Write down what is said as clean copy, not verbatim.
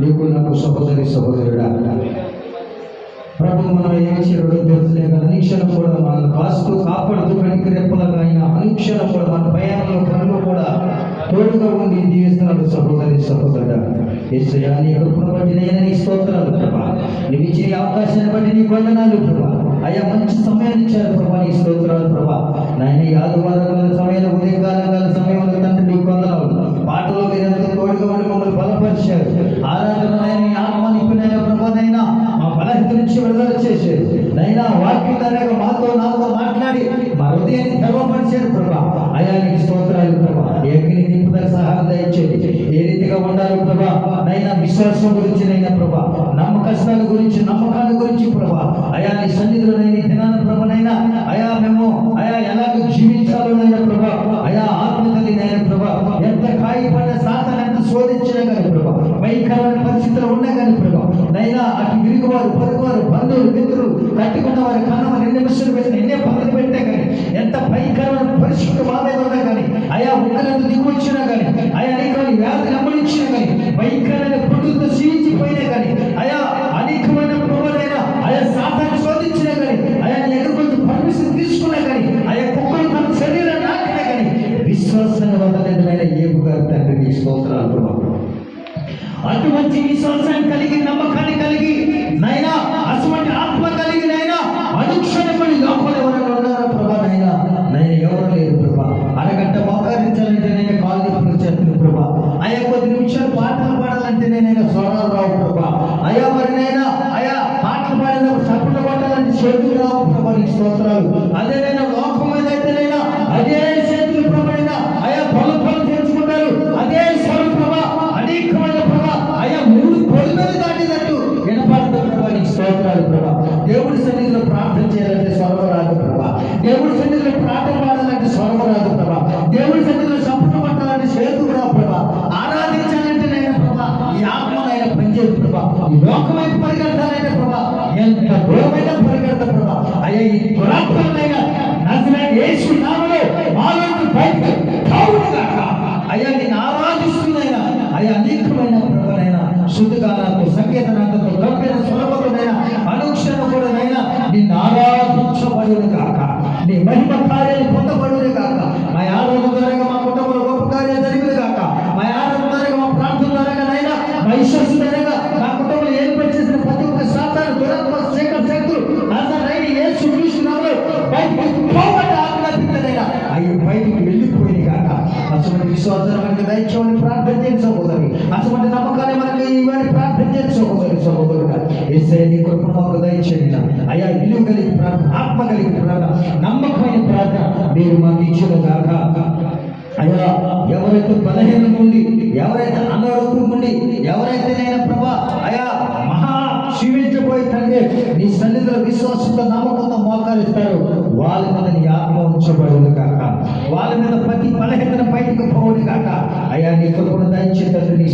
నీకు నాకు సహోదరి సహోదరుడా, ప్రభు మనం ఏమి చేయడో తెలుసులేక అనుక్షణం కూడా మనం కాస్తూ కాపాడుతూ కనికి రెప్పలుగా ఆయన అనుక్షణం కూడా మన ప్రయాణంలో పనులు కూడా తోడుగా ఉండి జీవిస్తున్నాడు. సహోదరి సహోదరుడా, యేసయ్యా నీ కృపను బట్టి నేను నీ స్తోత్రాలు ప్రభా, నువ్వు ఇచ్చిన అవకాశాన్ని బట్టి నీ వందనాలు ప్రభా. అయ్యా మంచి సమయాన్ని ఇచ్చారు ప్రభా, నీ స్తోత్రాలు ప్రభా. నాయన ఈ ఆదివారం సమయంలో ఉదయకాల సమయంలో తండ్రి నీకు వందనాలు. పాటలో మీరు ఎంతో తోడుగా ఉండి మమ్మల్ని బలపరిచారు. ఆరాధన ఆత్మ నింపినైనా ప్రభానైనా మా బలహీనత నుంచి విడుదల చేశారు. నైనా వాక్యం ద్వారా నాతో మాట్లాడి మా హృదయాన్ని తెరవపరిచారు ప్రభా. అయా నీకు స్తోత్రాలు ప్రభా. ఏకని నింపుదల సహాయం దయచేది. ఏ రీతిగా ఉండాలి ప్రభా, నైనా విశ్వాసం గురించి నైనా ప్రభా, నమ్మకష్టాల గురించి నమ్మకాల గురించి ప్రభా, అయా నీ సన్నిధిలో నైనా దినాన ప్రభనైనా అయా మేము అయా ఎలాగ జీవించాలోనైనా ప్రభా, అయా ఆత్మతల్లి నైనా ప్రభా, ఎంత కాయపడిన సాతాను ఎంత శోధించినా కానీ ప్రభా, భయంకరమైన పరిస్థితులు ఉన్నా కానీ ప్రభా, నైనా అటు విరుగువారు పొరుగువారు బంధువులు మిత్రులు కట్టుకున్న వారి కన్నవారు ఎన్ని విషయాలు పెట్టిన ఎన్నే పనులు పెట్టినా కానీ, ఎంత భయంకరమైన పరిస్థితులు మా మీద ఉన్నా కానీ, అయా ఉగ్రత దిగువచ్చినా కానీ, అయా అనేకమైన వ్యాధి గమనించినా కానీ, భయంకరమైన పుట్టుతో జీవించిపోయినా కానీ, అయా అనేకమైన ప్రభువైనా అయా సాతాను శోధించినా కానీ, అయా నీ దగ్గర కొంచెం పర్మిషన్ తీసుకున్నా కానీ, అయా కుక్కలు తన శరీరాన్ని నాకినా కానీ విశ్వాసాన్ని వదలేదైనా ఏపు గారు తండ్రి నీ స్తోత్రాలు ప్రభావం. అటువంటి విశ్వాసాన్ని కలిగి నమ్మకాన్ని కలిగి నైనా అటువంటి ఆత్మ కలిగి నైనా అనుక్షణమని లోపల ఎవరైనా ఉన్నారా ప్రభా? నైనా ఎవరు లేరు ప్రభా. అరగంట మోకరించాలంటే నేను కాళ్ళు చేతులు ప్రభా. అయా కొద్ది నిమిషాలు పాటలు పాడాలంటే నేను స్వరాలు రావు ప్రభా. అయా మరినైనా అయా పాటలు పాడినప్పుడు సపోర్ట్ కొట్టాలంటే చేతులు రావు ప్రభా. నీ స్తోత్రాలు. అదేనైనా లోకం మీద అయితేనైనా అదే చేతులు ప్రభైనా అయా పొలం తెచ్చుకుంటారు. అదే స్వరం ప్రభా, అనేకమైన ప్రభా, అయా మూడు పొడుగులు దాటినట్టు వినపడుతుంది ప్రభా. నీ స్తోత్రాలు ప్రభా. దేవుడి సన్నిధిలో ప్రార్థన చేయాలంటే స్వరం రాదు ప్రభా. దేవుడి సన్నిధిలో ప్రార్థన పాడాలంటే స్వరం రాదు ప్రభా. దేవుడి సన్నిధిలో సపోర్ట్ కొట్టాలంటే చేతులు రావు ప్రభా. ఆరాధించాలంటే నైనా ప్రభా ఈ ఆత్మనైనా పనిచేయదు ప్రభా. ఈ లోకమైన పరిగెడతానైనా ప్రభా, ఎంత దూరమైన పరిగెడతా ప్రభా. అయ్యా ఈ దురాత్మనైనా నజరేయుడైన యేసు నామములో మాలోంచి బయటకు పోవునుగాక. అయ్యా నేను ఆరాధిస్తున్నాయినా అయ్యా అనేకమైన ప్రభువైనా శుద్ధిగానాలతో సంకేతనాలతో గంభీర స్వరములనైనా అనుక్షణం కూడా నైనా నిన్ను ఆరాధించబడును గాక. నీ మహిమ కార్యాలు పొందబడును గాక. మా ఆరాధన ద్వారా మా కుటుంబంలో గొప్ప కార్యాలు జరిగిన గాక. మా ఆరాధన ద్వారా మా ప్రార్థన ద్వారా నైనా మా విశ్వాసం ద్వారా మా కుటుంబంలో ఏర్పాటు చేసిన ప్రతి ఒక్క సాతాను దురాత్మ శక్తులు నజరేయుడైన యేసు క్రీస్తు నామములో బయటకు పోవట ఆజ్ఞాపించనైనా అవి బయటికి వెళ్ళిపోయింది గాక. అటువంటి విశ్వాసాన్ని మనకి దయచేయమని ప్రార్థన చేయండి సహోదరి. అటువంటి నమ్మకాన్ని మనకి ఇవ్వని ప్రార్థన చేయండి సహోదరుగా. యేసయ్య నీ కృపను మాకు దయచేయండి. అయా విలువ కలిగి ప్రార్థన, ఆత్మ కలిగి ప్రార్థన, నమ్మకమైన ప్రార్థన మీరు మాకు ఇచ్చిన గాక. అయ్యా ఎవరైతే బలహీనం ఉండి, ఎవరైతే అనారోగ్యం ఉండి, ఎవరైతే నేను ప్రభా అయా మహా క్షీణించబోయే తండ్రి నీ సన్నిధిలో విశ్వాసంతో నమ్మకంతో మోకారిస్తారు, వాళ్ళ మీద నీ ఆత్మ ఉంచబడును కాక. వాళ్ళ మీద ప్రతి బలహీనత బయటకు పోవును కాక. అయ్యా నీ కృపను దయచేసి నీ